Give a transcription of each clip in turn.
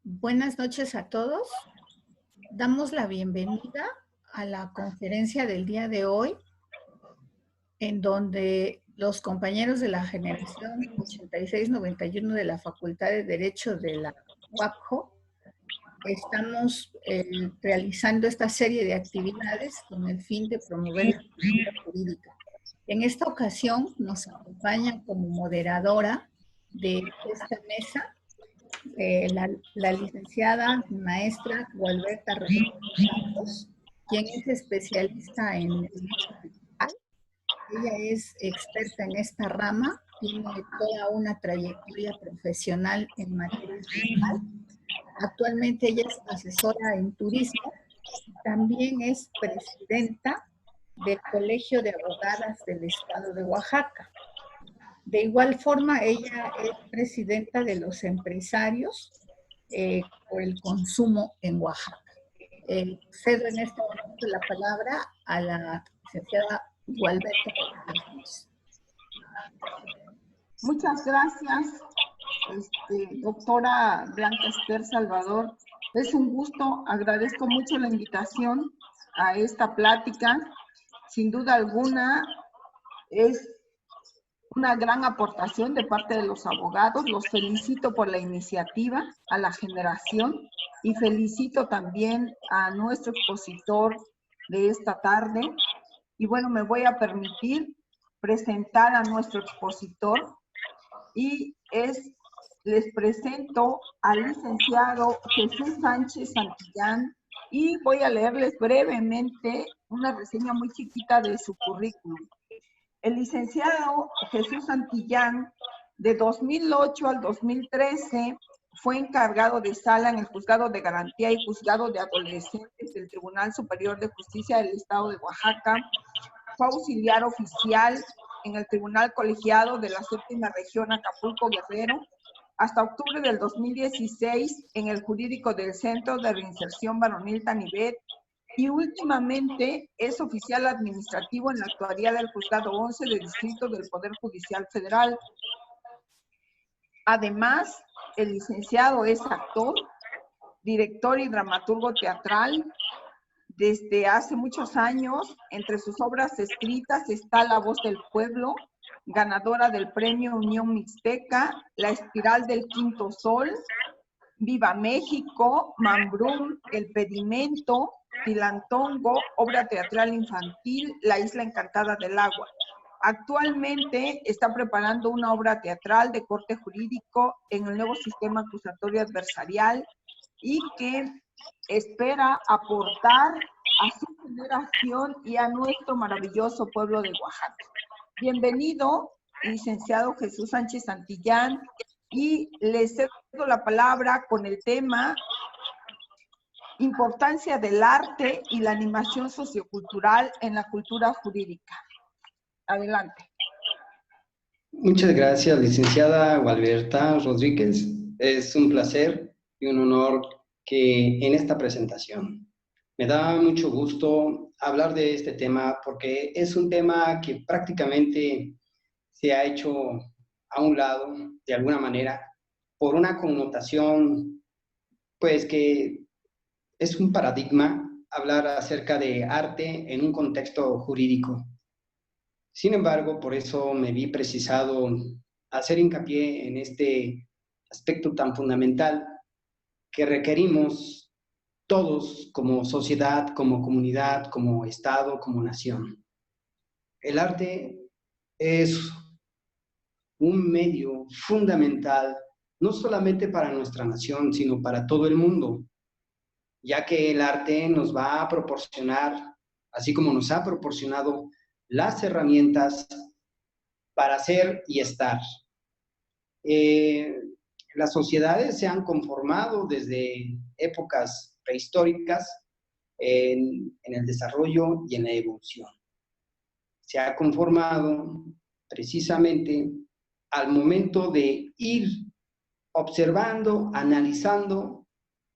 Buenas noches a todos. Damos la bienvenida a la conferencia del día de hoy, en donde los compañeros de la generación 86-91 de la Facultad de Derecho de la UAPJO estamos realizando esta serie de actividades con el fin de promover la cultura jurídica. En esta ocasión nos acompaña como moderadora de esta mesa la licenciada maestra Gualberta Rodríguez Santos, quien es especialista en Derecho Fiscal. Ella es experta en esta rama, tiene toda una trayectoria profesional en materia fiscal. Actualmente ella es asesora en turismo y también es presidenta del Colegio de Abogadas del Estado de Oaxaca. De igual forma, ella es presidenta de los empresarios por el consumo en Oaxaca. Cedo en este momento la palabra a la licenciada Gualberta. Muchas gracias, doctora Blanca Esther Salvador. Es un gusto, agradezco mucho la invitación a esta plática. Sin duda alguna, es una gran aportación de parte de los abogados. Los felicito por la iniciativa, a la generación, y felicito también a nuestro expositor de esta tarde. Y bueno, me voy a permitir presentar a nuestro expositor, y les presento al licenciado Jesús Sánchez Santillán, y voy a leerles brevemente una reseña muy chiquita de su currículum. El licenciado Jesús Santillán, de 2008 al 2013, fue encargado de sala en el Juzgado de Garantía y Juzgado de Adolescentes del Tribunal Superior de Justicia del Estado de Oaxaca. Fue auxiliar oficial en el Tribunal Colegiado de la Séptima Región Acapulco Guerrero, hasta octubre del 2016 en el Jurídico del Centro de Reinserción Varonil Tanibet, y últimamente es oficial administrativo en la actuaría del Juzgado 11 de Distrito del Poder Judicial Federal. Además, el licenciado es actor, director y dramaturgo teatral. Desde hace muchos años, entre sus obras escritas está La Voz del Pueblo, ganadora del Premio Unión Mixteca, La Espiral del Quinto Sol, Viva México, Mambrum, El Pedimento, Tilantongo, obra teatral infantil, La Isla Encantada del Agua. Actualmente está preparando una obra teatral de corte jurídico en el nuevo sistema acusatorio adversarial, y que espera aportar a su generación y a nuestro maravilloso pueblo de Oaxaca. Bienvenido, licenciado Jesús Sánchez Santillán, y le cedo la palabra con el tema Importancia del arte y la animación sociocultural en la cultura jurídica. Adelante. Muchas gracias, licenciada Gualberta Rodríguez. Es un placer y un honor que en esta presentación. Me da mucho gusto hablar de este tema porque es un tema que prácticamente se ha hecho a un lado, de alguna manera, por una connotación, pues que es un paradigma hablar acerca de arte en un contexto jurídico. Sin embargo, por eso me vi precisado hacer hincapié en este aspecto tan fundamental que requerimos todos como sociedad, como comunidad, como Estado, como nación. El arte es un medio fundamental, no solamente para nuestra nación, sino para todo el mundo, ya que el arte nos va a proporcionar, así como nos ha proporcionado las herramientas para ser y estar. Las sociedades se han conformado desde épocas prehistóricas en el desarrollo y en la evolución. Se ha conformado precisamente al momento de ir observando, analizando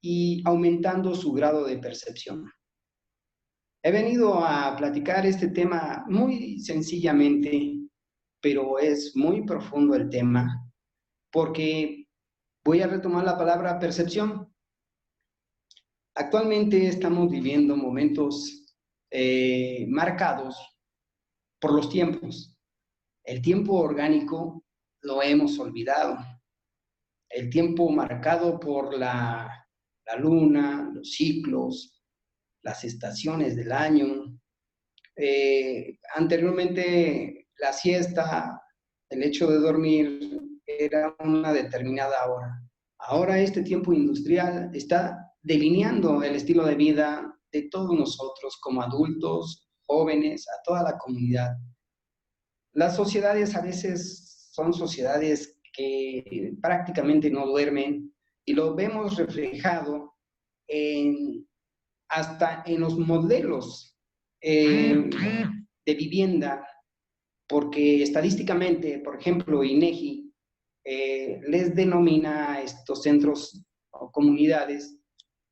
y aumentando su grado de percepción. He venido a platicar este tema muy sencillamente, pero es muy profundo el tema, porque voy a retomar la palabra percepción. Actualmente estamos viviendo momentos marcados por los tiempos. El tiempo orgánico lo hemos olvidado. El tiempo marcado por la luna, los ciclos, las estaciones del año. Anteriormente la siesta, el hecho de dormir era una determinada hora. Ahora este tiempo industrial está delineando el estilo de vida de todos nosotros como adultos, jóvenes, a toda la comunidad. Las sociedades a veces son sociedades que prácticamente no duermen y lo vemos reflejado hasta en los modelos de vivienda, porque estadísticamente, por ejemplo, INEGI les denomina a estos centros o comunidades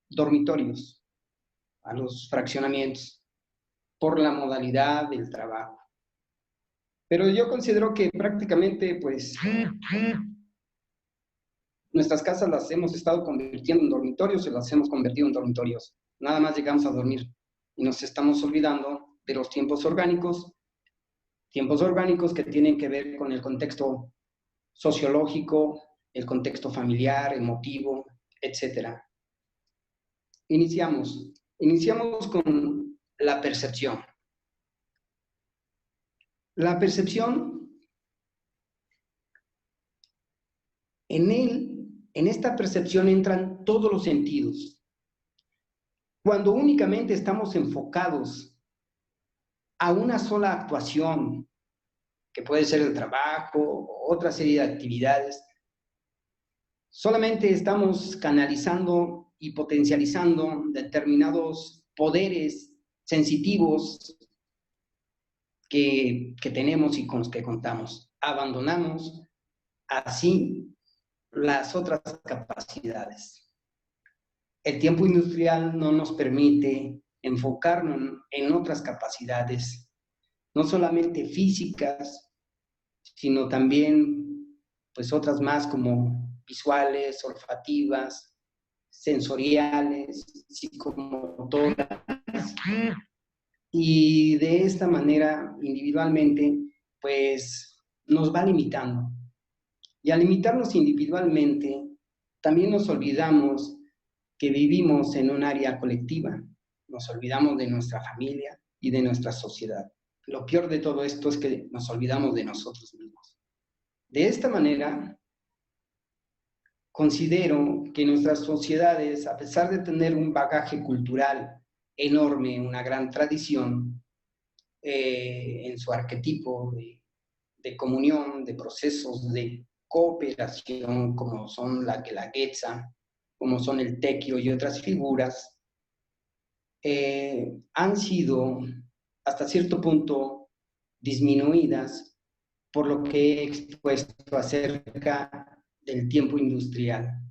dormitorios, a los fraccionamientos, por la modalidad del trabajo. Pero yo considero que prácticamente, pues, nuestras casas las hemos estado convirtiendo en dormitorios y las hemos convertido en dormitorios. Nada más llegamos a dormir y nos estamos olvidando de los tiempos orgánicos que tienen que ver con el contexto sociológico, el contexto familiar, emotivo, etc. Iniciamos con la percepción. La percepción, en esta percepción entran todos los sentidos. Cuando únicamente estamos enfocados a una sola actuación, que puede ser el trabajo o otra serie de actividades, solamente estamos canalizando y potencializando determinados poderes sensitivos que tenemos y con los que contamos. Abandonamos así las otras capacidades. El tiempo industrial no nos permite enfocarnos en otras capacidades, no solamente físicas, sino también pues otras más como visuales, olfativas, sensoriales, psicomotoras. Y de esta manera, individualmente, pues nos va limitando. Y al limitarnos individualmente, también nos olvidamos que vivimos en un área colectiva. Nos olvidamos de nuestra familia y de nuestra sociedad. Lo peor de todo esto es que nos olvidamos de nosotros mismos. De esta manera, considero que nuestras sociedades, a pesar de tener un bagaje cultural enorme, una gran tradición en su arquetipo de comunión, de procesos de cooperación, como son la Guelaguetza, como son el Tequio y otras figuras, han sido hasta cierto punto disminuidas por lo que he expuesto acerca del tiempo industrial.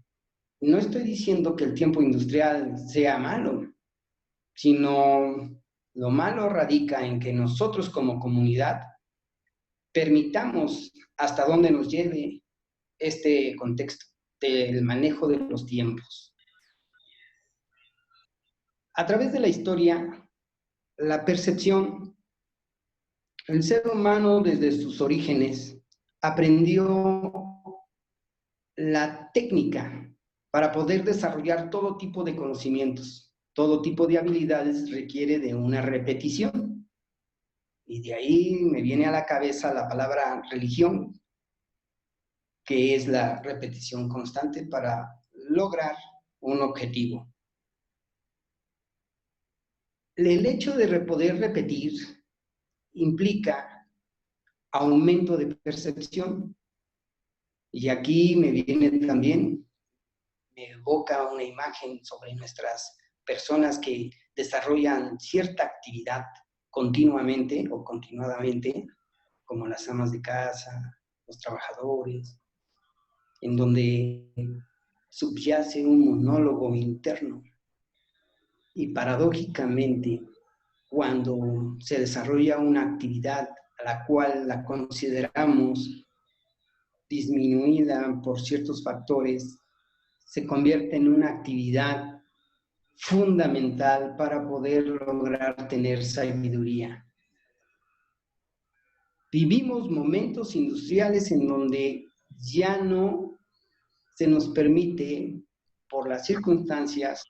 No estoy diciendo que el tiempo industrial sea malo, sino lo malo radica en que nosotros como comunidad permitamos hasta dónde nos lleve este contexto del manejo de los tiempos. A través de la historia, la percepción, el ser humano desde sus orígenes aprendió la técnica para poder desarrollar todo tipo de conocimientos, todo tipo de habilidades requiere de una repetición. Y de ahí me viene a la cabeza la palabra religión, que es la repetición constante para lograr un objetivo. El hecho de poder repetir implica aumento de percepción. Y aquí me viene también, me evoca una imagen sobre nuestras personas que desarrollan cierta actividad continuamente o continuadamente, como las amas de casa, los trabajadores, en donde subyace un monólogo interno. Y paradójicamente, cuando se desarrolla una actividad a la cual la consideramos disminuida por ciertos factores, se convierte en una actividad fundamental para poder lograr tener sabiduría. Vivimos momentos industriales en donde ya no se nos permite, por las circunstancias,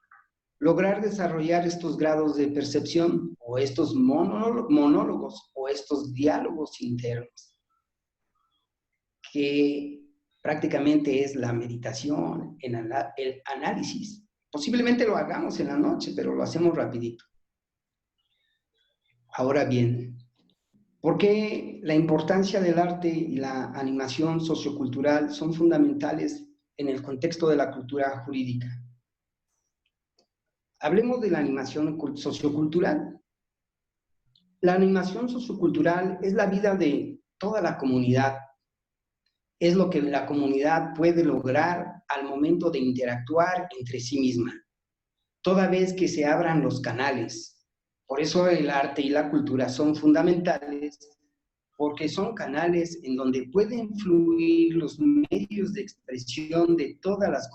lograr desarrollar estos grados de percepción o estos monólogos o estos diálogos internos, que prácticamente es la meditación, el análisis. Posiblemente lo hagamos en la noche, pero lo hacemos rapidito. Ahora bien, ¿por qué la importancia del arte y la animación sociocultural son fundamentales en el contexto de la cultura jurídica? Hablemos de la animación sociocultural. La animación sociocultural es la vida de toda la comunidad. Es lo que la comunidad puede lograr al momento de interactuar entre sí misma, toda vez que se abran los canales. Por eso el arte y la cultura son fundamentales, porque son canales en donde pueden fluir los medios de expresión de todas las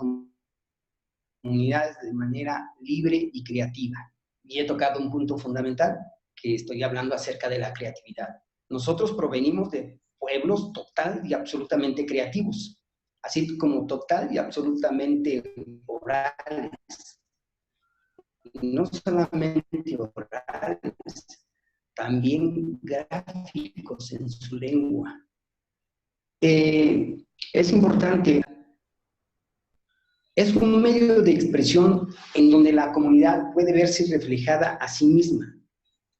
comunidades de manera libre y creativa. Y he tocado un punto fundamental, que estoy hablando acerca de la creatividad. Nosotros provenimos de pueblos total y absolutamente creativos, así como total y absolutamente orales. Y no solamente orales, también gráficos en su lengua. Es importante, es un medio de expresión en donde la comunidad puede verse reflejada a sí misma.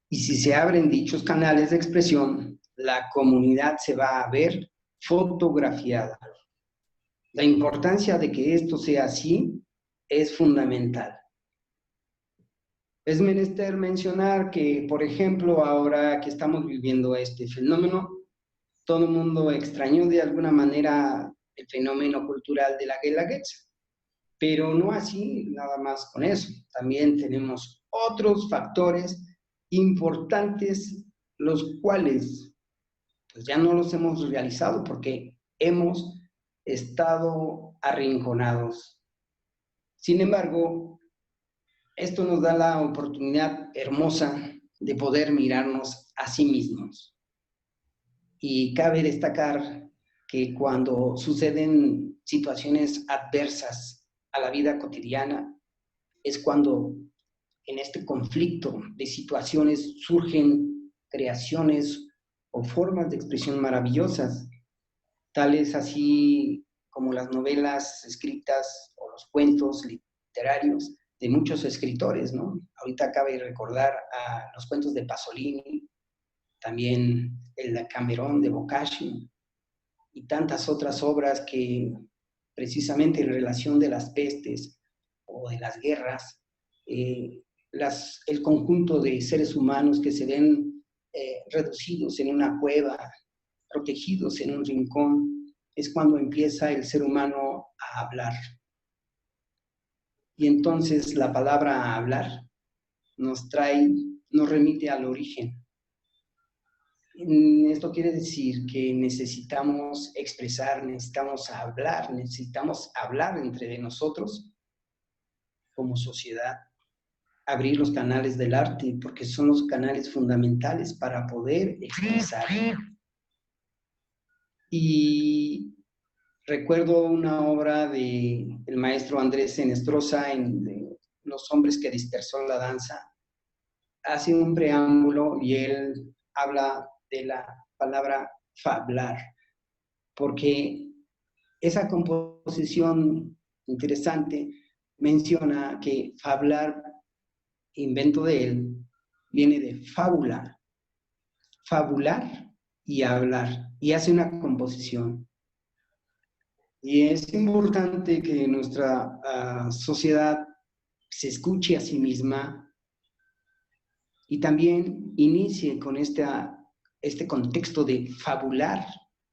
Y si se abren dichos canales de expresión, la comunidad se va a ver fotografiada. La importancia de que esto sea así es fundamental. Es menester mencionar que, por ejemplo, ahora que estamos viviendo este fenómeno, todo el mundo extrañó de alguna manera el fenómeno cultural de la Guelaguetza, pero no así nada más con eso. También tenemos otros factores importantes, los cuales pues ya no los hemos realizado porque hemos estado arrinconados. Sin embargo, esto nos da la oportunidad hermosa de poder mirarnos a sí mismos. Y cabe destacar que cuando suceden situaciones adversas a la vida cotidiana, es cuando en este conflicto de situaciones surgen creaciones o formas de expresión maravillosas, tales así como las novelas escritas o los cuentos literarios de muchos escritores, ¿no? Ahorita cabe recordar a los cuentos de Pasolini, también el Decamerón de Boccaccio y tantas otras obras que precisamente en relación de las pestes o de las guerras, el conjunto de seres humanos que se ven reducidos en una cueva, protegidos en un rincón, es cuando empieza el ser humano a hablar. Y entonces la palabra hablar nos remite al origen. Esto quiere decir que necesitamos expresar, necesitamos hablar entre nosotros como sociedad, abrir los canales del arte, porque son los canales fundamentales para poder expresar. Y recuerdo una obra del maestro Andrés Enestrosa, de Los hombres que dispersó la danza. Hace un preámbulo y él habla de la palabra fablar, porque esa composición interesante menciona que fablar, invento de él, viene de fábula, fabular y hablar, y hace una composición. Y es importante que nuestra sociedad se escuche a sí misma y también inicie con este contexto de fabular,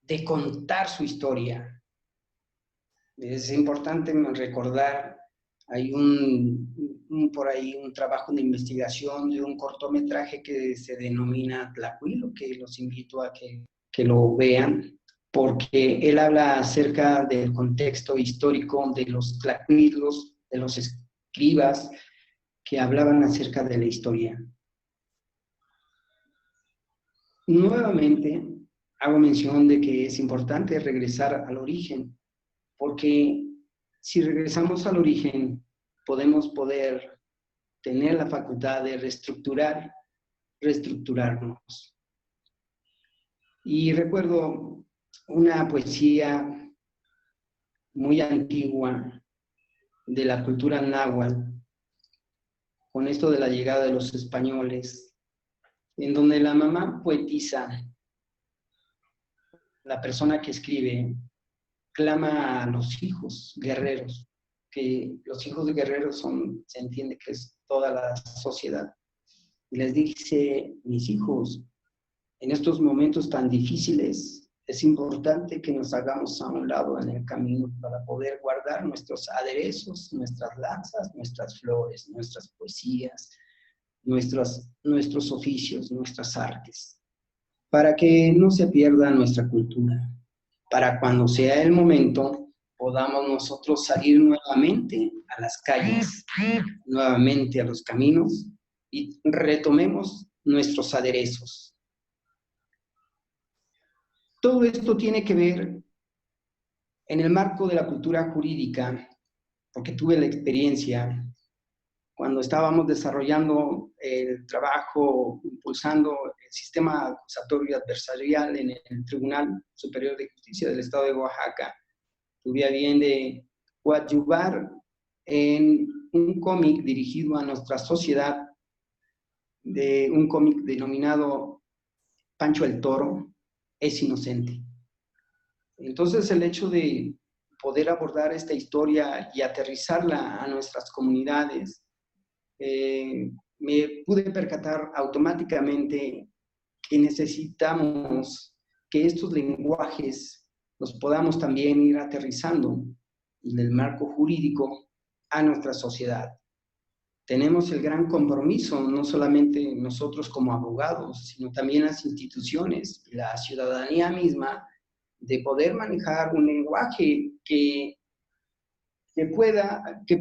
de contar su historia. Es importante recordar, hay por ahí un trabajo de investigación de un cortometraje que se denomina Tlacuilo, que los invito a que lo vean, porque él habla acerca del contexto histórico de los tlacuilos, de los escribas, que hablaban acerca de la historia. Nuevamente, hago mención de que es importante regresar al origen, porque si regresamos al origen, podemos tener la facultad de reestructurarnos. Y recuerdo una poesía muy antigua de la cultura náhuatl, con esto de la llegada de los españoles, en donde la mamá poetisa, la persona que escribe, clama a los hijos guerreros, que los hijos de guerreros se entiende que es toda la sociedad, y les dice: mis hijos, en estos momentos tan difíciles, es importante que nos hagamos a un lado en el camino para poder guardar nuestros aderezos, nuestras lanzas, nuestras flores, nuestras poesías, nuestros oficios, nuestras artes, para que no se pierda nuestra cultura, para cuando sea el momento podamos nosotros salir nuevamente a las calles, nuevamente a los caminos y retomemos nuestros aderezos. Todo esto tiene que ver en el marco de la cultura jurídica, porque tuve la experiencia cuando estábamos desarrollando el trabajo, impulsando el sistema acusatorio adversarial en el Tribunal Superior de Justicia del Estado de Oaxaca. Tuve a bien de coadyuvar en un cómic dirigido a nuestra sociedad, de un cómic denominado Pancho el Toro es inocente. Entonces, el hecho de poder abordar esta historia y aterrizarla a nuestras comunidades, me pude percatar automáticamente que necesitamos que estos lenguajes los podamos también ir aterrizando en el marco jurídico a nuestra sociedad. Tenemos el gran compromiso, no solamente nosotros como abogados, sino también las instituciones, la ciudadanía misma, de poder manejar un lenguaje que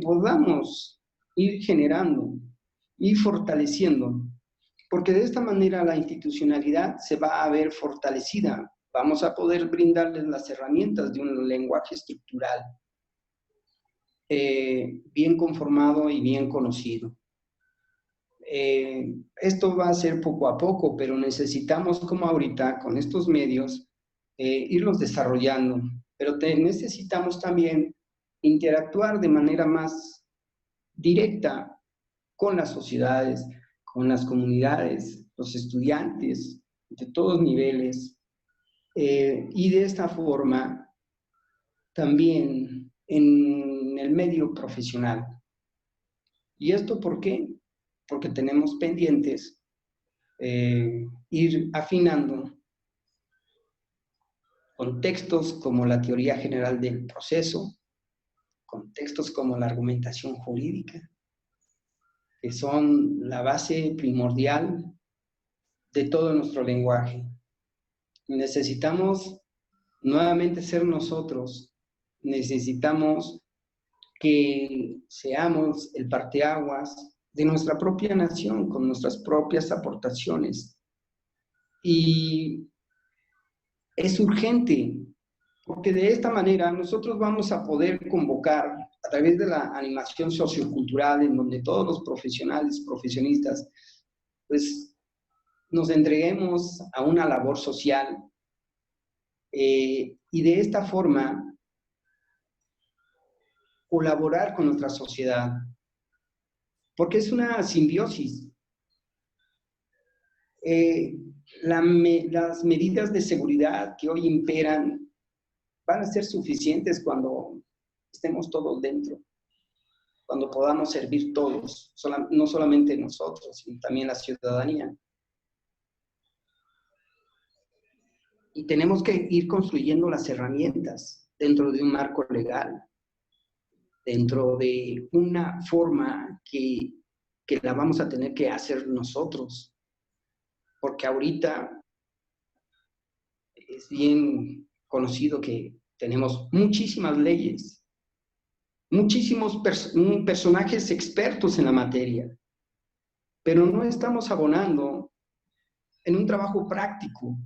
podamos ir generando, ir fortaleciendo, porque de esta manera la institucionalidad se va a ver fortalecida. Vamos a poder brindarles las herramientas de un lenguaje estructural bien conformado y bien conocido. Esto va a ser poco a poco, pero necesitamos, como ahorita, con estos medios, irlos desarrollando, pero necesitamos también interactuar de manera más directa con las sociedades, con las comunidades, los estudiantes de todos niveles, y de esta forma también en el medio profesional. ¿Y esto por qué? Porque tenemos pendientes ir afinando contextos como la teoría general del proceso, contextos como la argumentación jurídica, que son la base primordial de todo nuestro lenguaje. Necesitamos nuevamente ser nosotros, necesitamos que seamos el parteaguas de nuestra propia nación con nuestras propias aportaciones. Y es urgente, porque de esta manera nosotros vamos a poder convocar a través de la animación sociocultural, en donde todos los profesionales, profesionistas, pues nos entreguemos a una labor social, y de esta forma colaborar con nuestra sociedad, porque es una simbiosis. Las medidas de seguridad que hoy imperan van a ser suficientes cuando estemos todos dentro, cuando podamos servir todos, no solamente nosotros, sino también la ciudadanía. Y tenemos que ir construyendo las herramientas dentro de un marco legal, dentro de una forma que la vamos a tener que hacer nosotros, porque ahorita es bien conocido que tenemos muchísimas leyes, muchísimos personajes expertos en la materia, pero no estamos abonando en un trabajo práctico,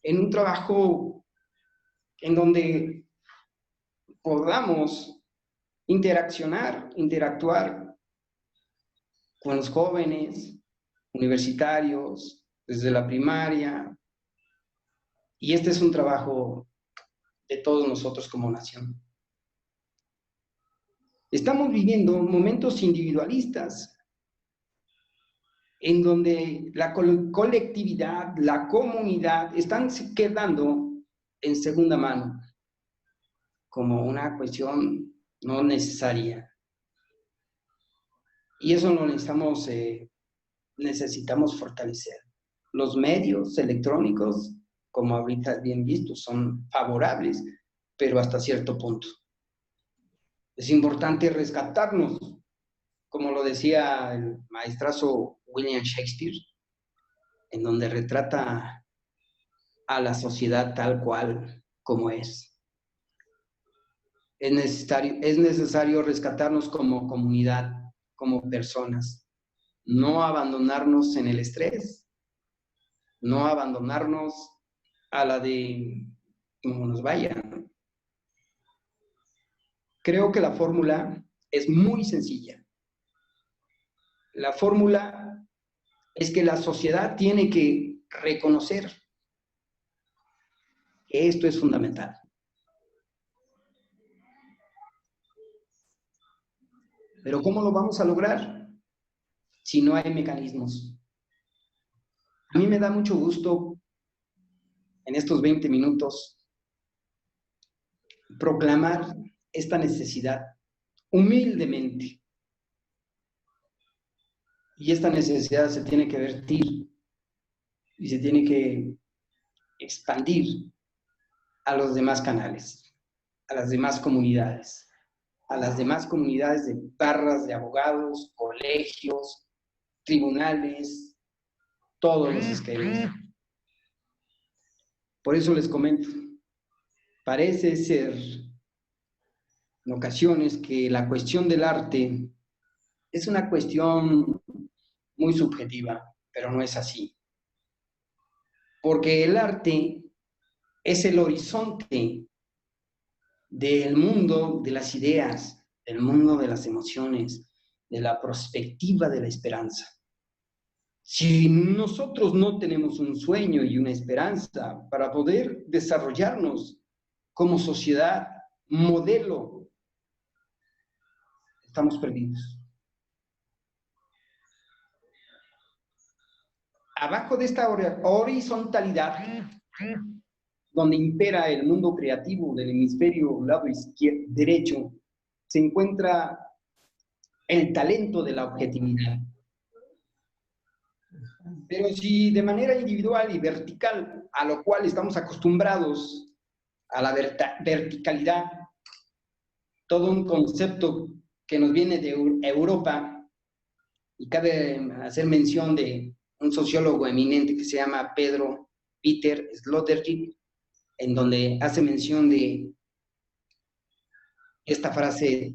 en un trabajo en donde podamos interactuar con los jóvenes, universitarios, desde la primaria. Y este es un trabajo de todos nosotros como nación. Estamos viviendo momentos individualistas en donde la colectividad, la comunidad están quedando en segunda mano como una cuestión no necesaria. Y eso lo necesitamos fortalecer. Los medios electrónicos, como ahorita bien visto, son favorables, pero hasta cierto punto. Es importante rescatarnos, como lo decía el maestrazo William Shakespeare, en donde retrata a la sociedad tal cual como es. Es necesario rescatarnos como comunidad, como personas, no abandonarnos en el estrés, no abandonarnos a la de como nos vaya. Creo que la fórmula es muy sencilla. La fórmula es que la sociedad tiene que reconocer que esto es fundamental. Pero ¿cómo lo vamos a lograr si no hay mecanismos? A mí me da mucho gusto en estos 20 minutos proclamar esta necesidad humildemente. Y esta necesidad se tiene que vertir y se tiene que expandir a los demás canales, a las demás comunidades, de barras de abogados, colegios, tribunales, todos los esquemas. Por eso les comento, parece ser en ocasiones que la cuestión del arte es una cuestión muy subjetiva, pero no es así. Porque el arte es el horizonte del mundo de las ideas, del mundo de las emociones, de la perspectiva de la esperanza. Si nosotros no tenemos un sueño y una esperanza para poder desarrollarnos como sociedad, modelo, estamos perdidos. Abajo de esta horizontalidad, donde impera el mundo creativo del hemisferio lado derecho, se encuentra el talento de la objetividad. Pero si de manera individual y vertical, a lo cual estamos acostumbrados, a la verticalidad, todo un concepto que nos viene de Europa, y cabe hacer mención de un sociólogo eminente que se llama Peter Sloterdijk, en donde hace mención de esta frase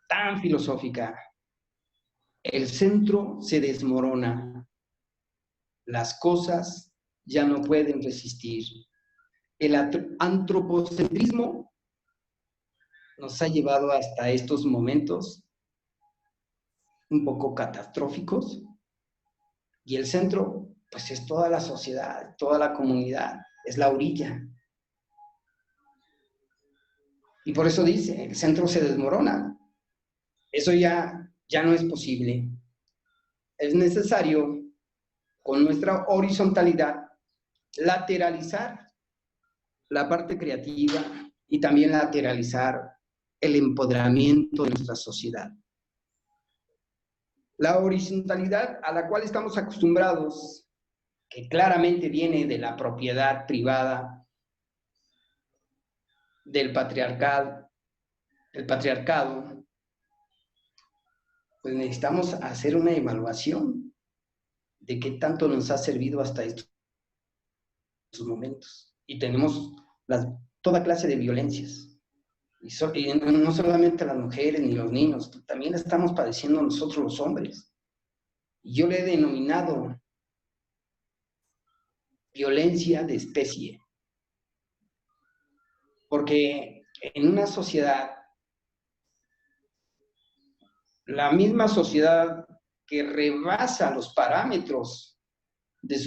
tan filosófica: el centro se desmorona, las cosas ya no pueden resistir. El antropocentrismo nos ha llevado hasta estos momentos un poco catastróficos, y el centro, pues es toda la sociedad, toda la comunidad, es la orilla. Y por eso dice, el centro se desmorona. Eso ya no es posible. Es necesario, con nuestra horizontalidad, lateralizar la parte creativa y también lateralizar el empoderamiento de nuestra sociedad. La horizontalidad a la cual estamos acostumbrados, que claramente viene de la propiedad privada, del patriarcado, pues necesitamos hacer una evaluación de qué tanto nos ha servido hasta estos momentos. Y tenemos toda clase de violencias. Y no solamente las mujeres ni los niños, también estamos padeciendo nosotros los hombres. Y yo le he denominado violencia de especie, porque en una sociedad, la misma sociedad que rebasa los parámetros de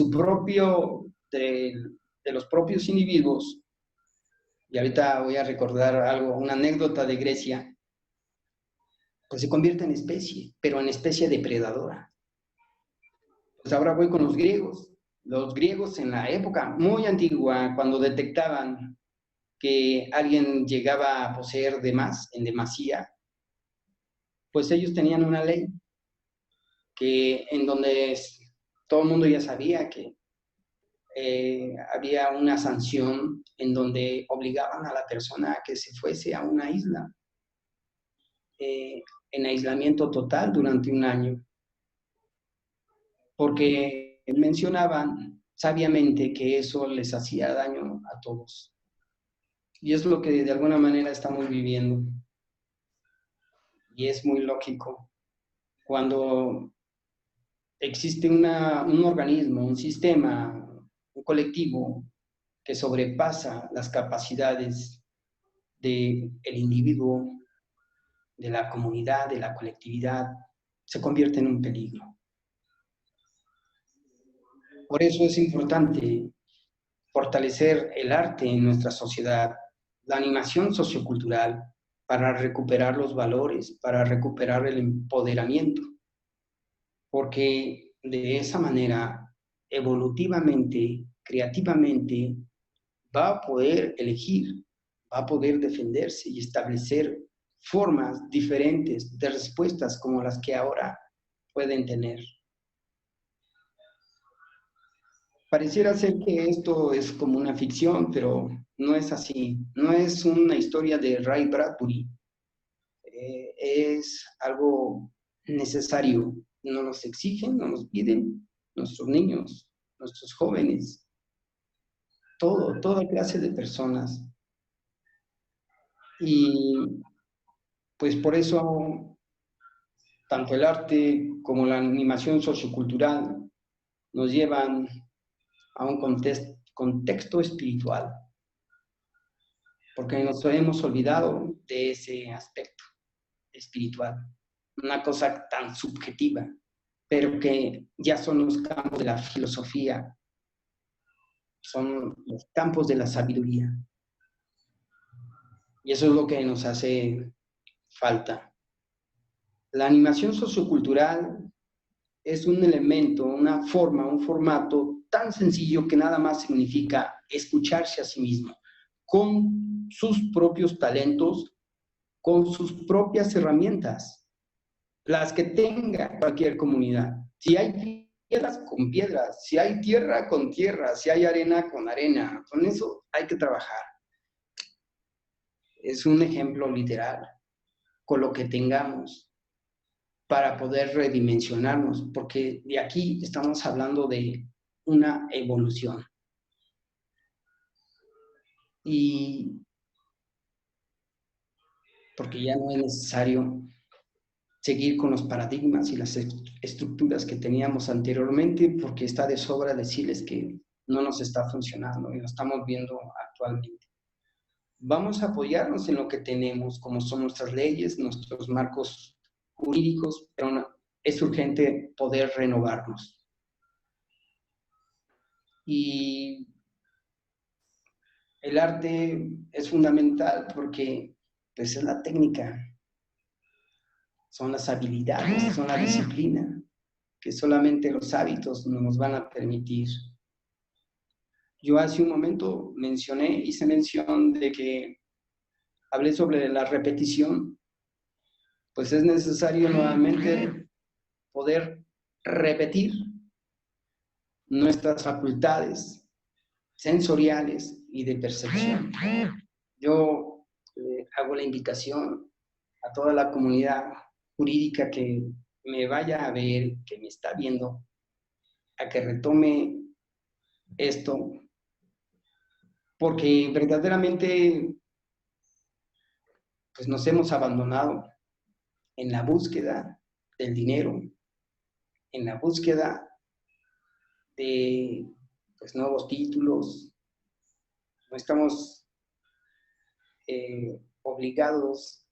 los propios individuos, y ahorita voy a recordar algo, una anécdota de Grecia, pues se convierte en especie, pero en especie depredadora. Pues ahora voy con los griegos. Los griegos en la época muy antigua, cuando detectaban que alguien llegaba a poseer de más, en demasía, pues ellos tenían una ley en donde todo el mundo ya sabía que había una sanción en donde obligaban a la persona a que se fuese a una isla en aislamiento total durante un año, porque mencionaban sabiamente que eso les hacía daño a todos. Y es lo que de alguna manera estamos viviendo. Y es muy lógico. Cuando existe un organismo, un sistema, un colectivo que sobrepasa las capacidades del individuo, de la comunidad, de la colectividad, se convierte en un peligro. Por eso es importante fortalecer el arte en nuestra sociedad, la animación sociocultural, para recuperar los valores, para recuperar el empoderamiento, porque de esa manera, evolutivamente, creativamente, va a poder elegir, va a poder defenderse y establecer formas diferentes de respuestas como las que ahora pueden tener. Pareciera ser que esto es como una ficción, pero no es así. No es una historia de Ray Bradbury. Es algo necesario. Nos los exigen, nos los piden nuestros niños, nuestros jóvenes, toda clase de personas. Y pues por eso, tanto el arte como la animación sociocultural nos llevan a un contexto espiritual, porque nos hemos olvidado de ese aspecto espiritual, una cosa tan subjetiva, pero que ya son los campos de la filosofía, son los campos de la sabiduría. Y eso es lo que nos hace falta. La animación sociocultural es un elemento, una forma, un formato tan sencillo que nada más significa escucharse a sí mismo, con sus propios talentos, con sus propias herramientas, las que tenga cualquier comunidad. Si hay piedras, con piedras, si hay tierra, con tierra, si hay arena, con arena. Con eso hay que trabajar. Es un ejemplo literal, con lo que tengamos, para poder redimensionarnos, porque de aquí estamos hablando de una evolución. Y porque ya no es necesario seguir con los paradigmas y las estructuras que teníamos anteriormente, porque está de sobra decirles que no nos está funcionando y lo estamos viendo actualmente. Vamos a apoyarnos en lo que tenemos, como son nuestras leyes, nuestros marcos jurídicos, pero es urgente poder renovarnos. Y el arte es fundamental porque pues, es la técnica, son las habilidades, son la disciplina, que solamente los hábitos nos van a permitir. Yo hace un momento hice mención de que hablé sobre la repetición, pues es necesario nuevamente poder repetir nuestras facultades sensoriales y de percepción. Yo hago la invitación a toda la comunidad jurídica que me vaya a ver, que me está viendo, a que retome esto, porque verdaderamente pues nos hemos abandonado en la búsqueda del dinero, en la búsqueda de pues, nuevos títulos. No estamos obligados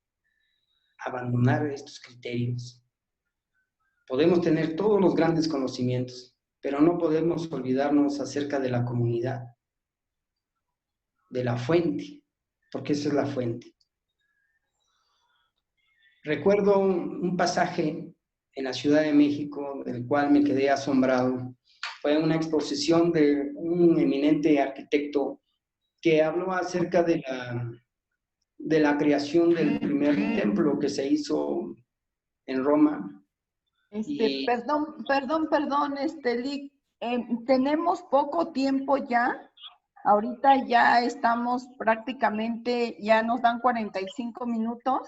a abandonar estos criterios. Podemos tener todos los grandes conocimientos, pero no podemos olvidarnos acerca de la comunidad, de la fuente, porque esa es la fuente. Recuerdo un pasaje en la Ciudad de México, del cual me quedé asombrado. Fue una exposición de un eminente arquitecto que habló acerca de la creación del primer templo que se hizo en Roma. Perdón, Lick, tenemos poco tiempo ya. Ahorita ya estamos prácticamente, ya nos dan 45 minutos.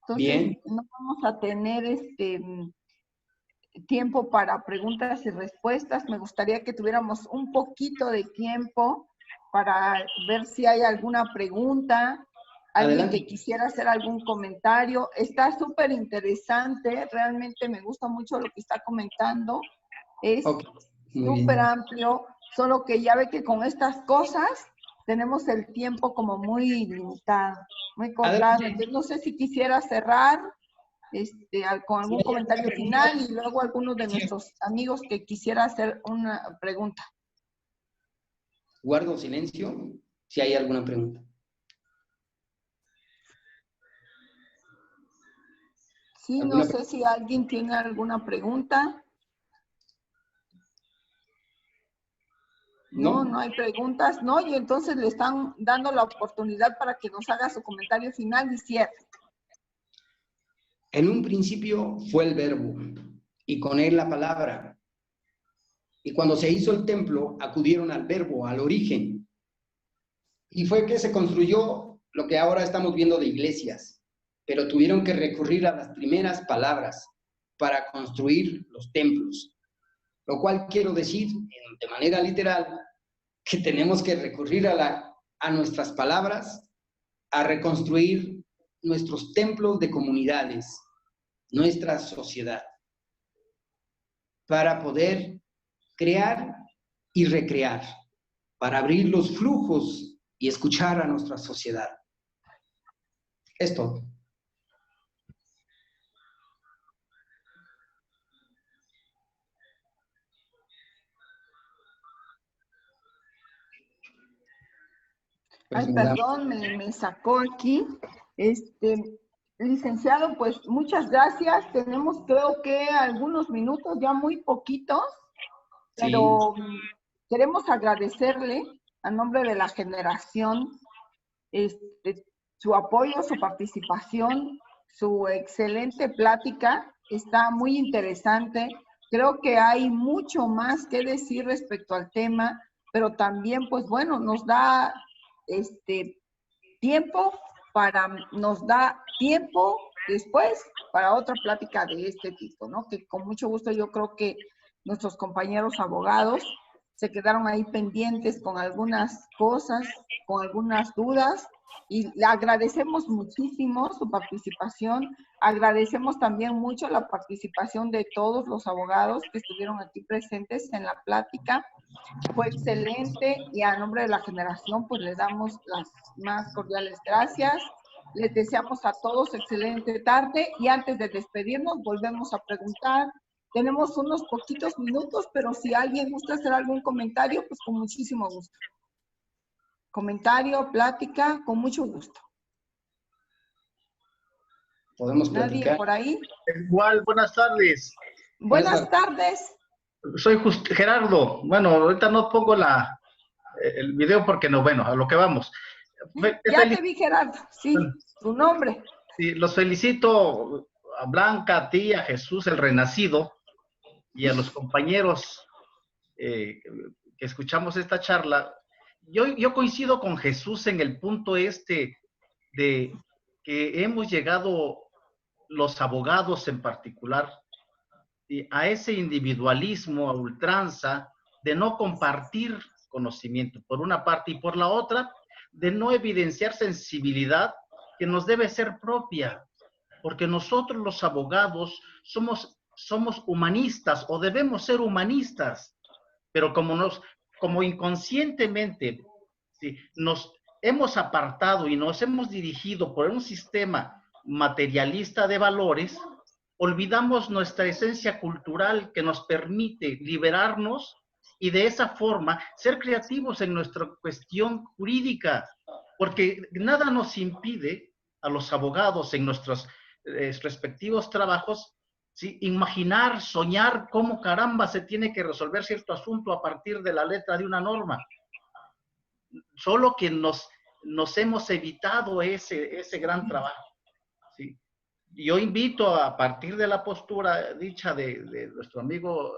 Entonces, bien, no vamos a tener tiempo para preguntas y respuestas. Me gustaría que tuviéramos un poquito de tiempo para ver si hay alguna pregunta, alguien adelante. que quisiera hacer algún comentario. Está súper interesante, realmente me gusta mucho lo que está comentando. Es súper amplio, solo que ya ve que con estas cosas tenemos el tiempo como muy limitado, muy cortado. Entonces, no sé si quisiera cerrar con algún comentario final y luego algunos de nuestros amigos que quisiera hacer una pregunta. Guardo silencio si hay alguna pregunta. Sí, no sé si alguien tiene alguna pregunta. No hay preguntas, ¿no? Y entonces le están dando la oportunidad para que nos haga su comentario final y cierre. En un principio fue el verbo, y con él la palabra. Y cuando se hizo el templo, acudieron al verbo, al origen. Y fue que se construyó lo que ahora estamos viendo de iglesias, pero tuvieron que recurrir a las primeras palabras para construir los templos. Lo cual quiero decir, de manera literal, que tenemos que recurrir a nuestras palabras, a reconstruir nuestros templos de comunidades, nuestra sociedad, para poder crear y recrear, para abrir los flujos y escuchar a nuestra sociedad. Es todo. Ay, perdón, me sacó aquí. Licenciado, pues muchas gracias. Tenemos creo que algunos minutos, ya muy poquitos, pero queremos agradecerle a nombre de la generación su apoyo, su participación, su excelente plática. Está muy interesante. Creo que hay mucho más que decir respecto al tema, pero también, pues bueno, nos da nos da tiempo después para otra plática de este tipo, ¿no? Que con mucho gusto yo creo que nuestros compañeros abogados se quedaron ahí pendientes con algunas cosas, con algunas dudas, y le agradecemos muchísimo su participación. Agradecemos también mucho la participación de todos los abogados que estuvieron aquí presentes en la plática. Fue excelente y a nombre de la generación pues le damos las más cordiales gracias. Les deseamos a todos excelente tarde y antes de despedirnos volvemos a preguntar. Tenemos unos poquitos minutos, pero si alguien gusta hacer algún comentario, pues con muchísimo gusto. Comentario, plática, con mucho gusto. ¿Podemos platicar? ¿Nadie por ahí? Igual, buenas tardes. Buenas tardes. Soy Gerardo. Bueno, ahorita no pongo el video porque no, bueno, a lo que vamos. Ya te vi, Gerardo. Sí, tu nombre. Sí, los felicito a Blanca, a ti, a Jesús, el renacido, y a los compañeros que escuchamos esta charla. Yo coincido con Jesús en el punto de que hemos llegado, los abogados en particular, a ese individualismo, a ultranza, de no compartir conocimiento, por una parte, y por la otra, de no evidenciar sensibilidad que nos debe ser propia, porque nosotros los abogados somos humanistas o debemos ser humanistas, pero como inconscientemente, ¿sí?, nos hemos apartado y nos hemos dirigido por un sistema materialista de valores, olvidamos nuestra esencia cultural que nos permite liberarnos y de esa forma ser creativos en nuestra cuestión jurídica, porque nada nos impide a los abogados en nuestros respectivos trabajos, ¿sí?, imaginar, soñar cómo caramba se tiene que resolver cierto asunto a partir de la letra de una norma. Solo que nos hemos evitado ese gran trabajo, ¿sí? Yo invito a partir de la postura dicha de nuestro amigo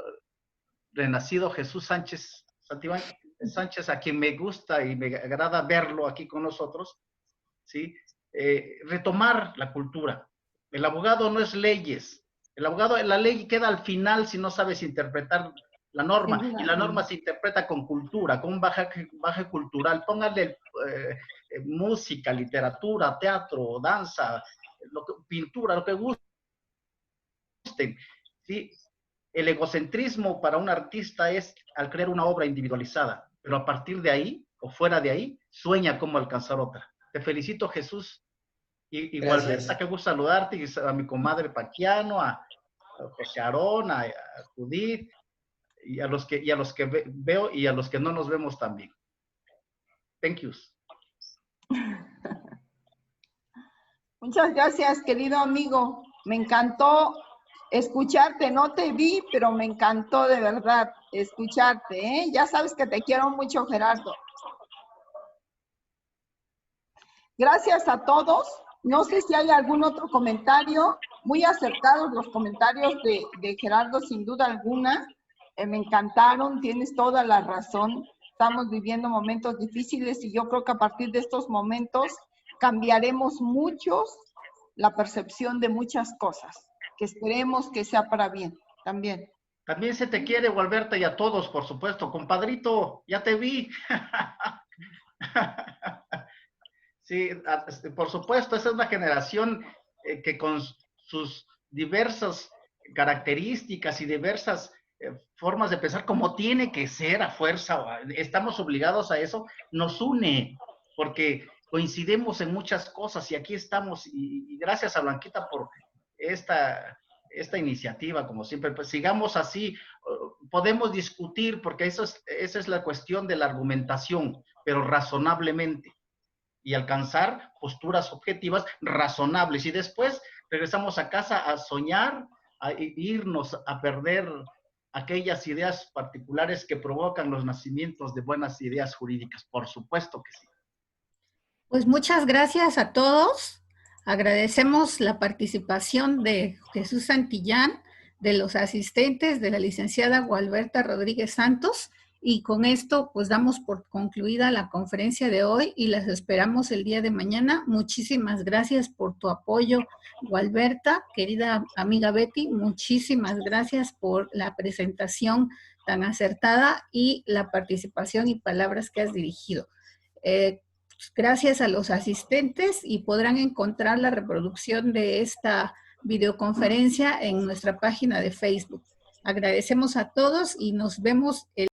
renacido Jesús Sánchez, Santibán Sánchez, a quien me gusta y me agrada verlo aquí con nosotros, ¿sí?, retomar la cultura. El abogado no es leyes. El abogado, la ley queda al final si no sabes interpretar la norma, y la norma se interpreta con cultura, con un bagaje cultural. Póngale música, literatura, teatro, danza, pintura, lo que gusten, ¿sí? El egocentrismo para un artista es al crear una obra individualizada, pero a partir de ahí, o fuera de ahí, sueña cómo alcanzar otra. Te felicito, Jesús. Igualmente, qué gusto saludarte, y a mi comadre Paquiano, a José Aarón, a Judith, y a los que veo y a los que no nos vemos también. Thank you. Muchas gracias, querido amigo. Me encantó escucharte. No te vi, pero me encantó de verdad escucharte, ¿eh? Ya sabes que te quiero mucho, Gerardo. Gracias a todos. No sé si hay algún otro comentario. Muy acertados los comentarios de Gerardo, sin duda alguna. Me encantaron, tienes toda la razón. Estamos viviendo momentos difíciles y yo creo que a partir de estos momentos cambiaremos muchos la percepción de muchas cosas, que esperemos que sea para bien también. También se te quiere, Gualberta, y a todos, por supuesto. Compadrito, ya te vi. Sí, por supuesto, esa es una generación que con sus diversas características y diversas formas de pensar, como tiene que ser a fuerza, estamos obligados a eso, nos une, porque coincidimos en muchas cosas y aquí estamos, y gracias a Blanquita por esta iniciativa, como siempre. Pues sigamos así, podemos discutir, porque esa es la cuestión de la argumentación, pero razonablemente, y alcanzar posturas objetivas razonables, y después regresamos a casa a soñar, a irnos a perder aquellas ideas particulares que provocan los nacimientos de buenas ideas jurídicas. Por supuesto que sí. Pues muchas gracias a todos. Agradecemos la participación de Jesús Santillán, de los asistentes, de la licenciada Gualberta Rodríguez Santos, y con esto pues damos por concluida la conferencia de hoy y las esperamos el día de mañana. Muchísimas gracias por tu apoyo, Gualberta. Querida amiga Betty, muchísimas gracias por la presentación tan acertada y la participación y palabras que has dirigido. Gracias a los asistentes, y podrán encontrar la reproducción de esta videoconferencia en nuestra página de Facebook. Agradecemos a todos y nos vemos el